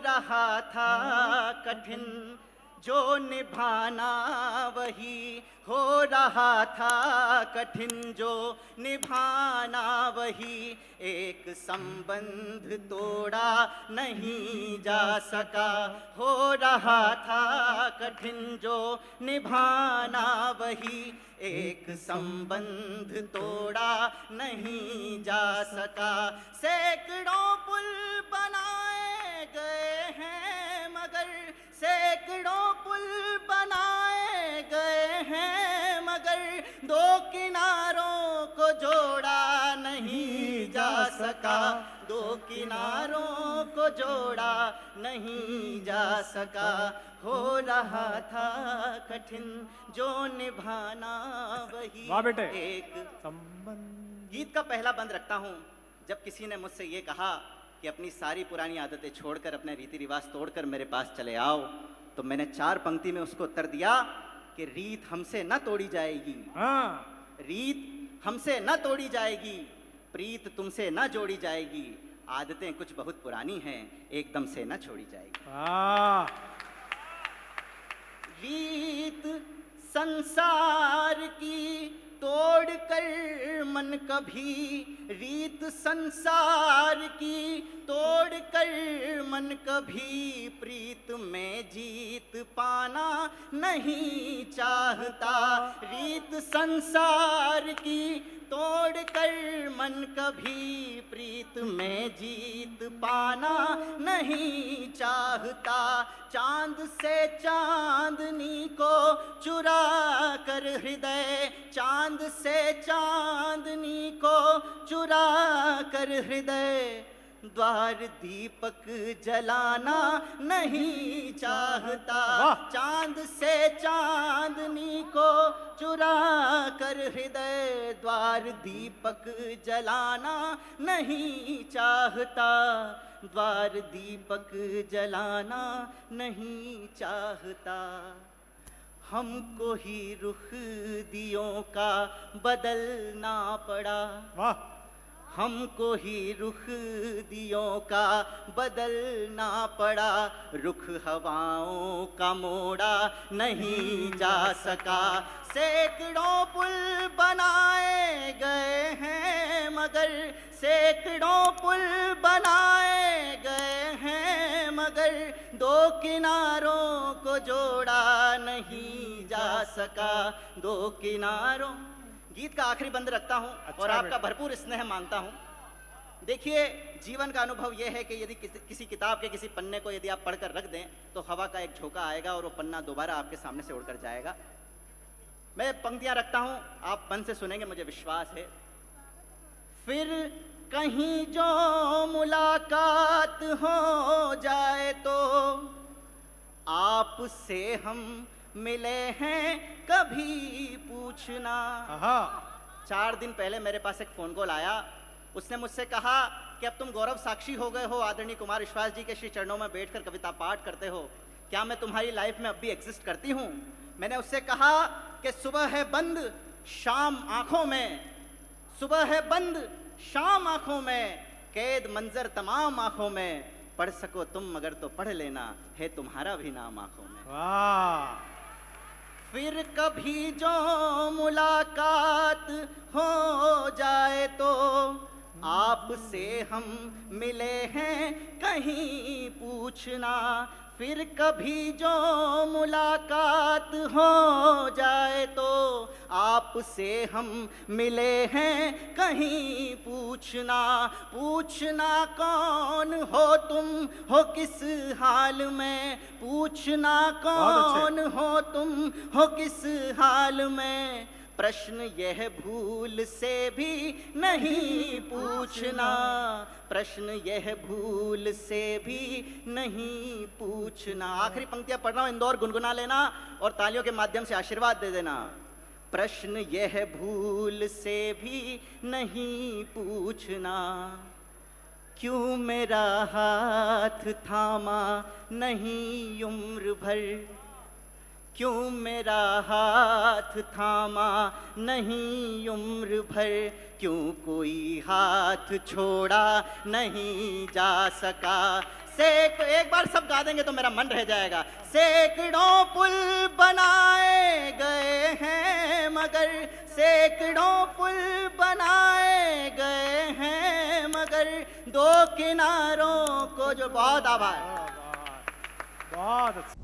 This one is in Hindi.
रहा था कठिन जो निभाना वही हो रहा था कठिन जो निभाना वही एक संबंध तोड़ा नहीं जा सका हो रहा था कठिन जो निभाना वही एक संबंध तोड़ा नहीं जा सका सैकड़ों पुल बनाए गए हैं मगर सैकड़ों पुल बनाए गए हैं मगर दो किनारों को जोड़ा नहीं जा सका दो किनारों को जोड़ा नहीं जा सका हो रहा था कठिन जो निभाना वही वाह बेटे। एक संबंध। गीत का पहला बंद रखता हूँ जब किसी ने मुझसे ये कहा कि अपनी सारी पुरानी आदतें छोड़कर अपने रीति रिवाज तोड़कर मेरे पास चले आओ, तो मैंने 4 पंक्ति में उसको उत्तर दिया कि रीत हमसे न तोड़ी जाएगी, रीत हमसे न तोड़ी जाएगी, प्रीत तुमसे न जोड़ी जाएगी, आदतें कुछ बहुत पुरानी हैं एकदम से न छोड़ी जाएगी। रीत संसार की तोड़ कर मन कभी रीत संसार की तोड़ कर मन कभी प्रीत में जीत पाना नहीं चाहता रीत संसार की तोड़ कर मन कभी प्रीत में जीत पाना नहीं चाहता चांद से चांदनी को चुरा कर हृदय चांद से चांदनी को चुरा कर हृदय द्वार दीपक जलाना नहीं चाहता चांद से चांदनी को चुरा कर हृदय द्वार दीपक जलाना नहीं चाहता द्वार दीपक जलाना नहीं चाहता हमको ही रुख दियों का बदलना पड़ा हमको ही रुख दियों का बदलना पड़ा रुख हवाओं का मोड़ा नहीं जा सका सैकड़ों पुल बनाए गए हैं मगर सैकड़ों पुल बनाए गए हैं मगर दो किनारों को जोड़ा नहीं जा सका दो किनारों। गीत का आखिरी बंद रखता हूं और आपका भरपूर स्नेह मांगता हूं। देखिए जीवन का अनुभव यह है कि यदि किसी किताब के किसी पन्ने को यदि आप पढ़कर रख दें तो हवा का एक झोंका आएगा और वो पन्ना दोबारा आपके सामने से उड़कर जाएगा। मैं पंक्तियां रखता हूं, आप मन से सुनेंगे मुझे विश्वास है। फिर कहीं जो मुलाकात हो जाए तो आपसे हम मिले हैं कभी पूछना। 4 दिन पहले मेरे पास एक फोन कॉल आया, उसने मुझसे कहा कि अब तुम गौरव साक्षी हो गए हो, आदरणीय कुमार विश्वास जी के श्री चरणों में बैठकर कविता पाठ करते हो, क्या मैं तुम्हारी लाइफ में अब भी एग्जिस्ट करती हूँ? मैंने उससे कहा कि सुबह है बंद शाम आंखों में, सुबह है बंद शाम आंखों में, कैद मंजर तमाम आंखों में, पढ़ सको तुम मगर तो पढ़ लेना, है तुम्हारा भी नाम आंखों में। वाह। फिर कभी जो मुलाकात हो जाए तो आपसे हम मिले हैं कहीं पूछना। फिर कभी जो मुलाकात हो जाए तो आपसे हम मिले हैं कहीं पूछना। पूछना कौन हो तुम हो किस हाल में, पूछना कौन हो तुम हो किस हाल में, प्रश्न यह भूल से भी नहीं पूछना, प्रश्न यह भूल से भी नहीं पूछना। आखिरी पंक्तियां पढ़ रहा हूं, इंदौर गुनगुना लेना और तालियों के माध्यम से आशीर्वाद दे देना। प्रश्न यह भूल से भी नहीं पूछना, क्यों मेरा हाथ थामा नहीं उम्र भर, क्यों मेरा हाथ थामा नहीं उम्र भर, क्यों कोई हाथ छोड़ा नहीं जा सका। एक बार सब गा देंगे तो मेरा मन रह जाएगा। सैकड़ों पुल बनाए गए हैं मगर, सैकड़ों पुल बनाए गए हैं मगर, दो किनारों को जो। बहुत आभार। बहुत अच्छा।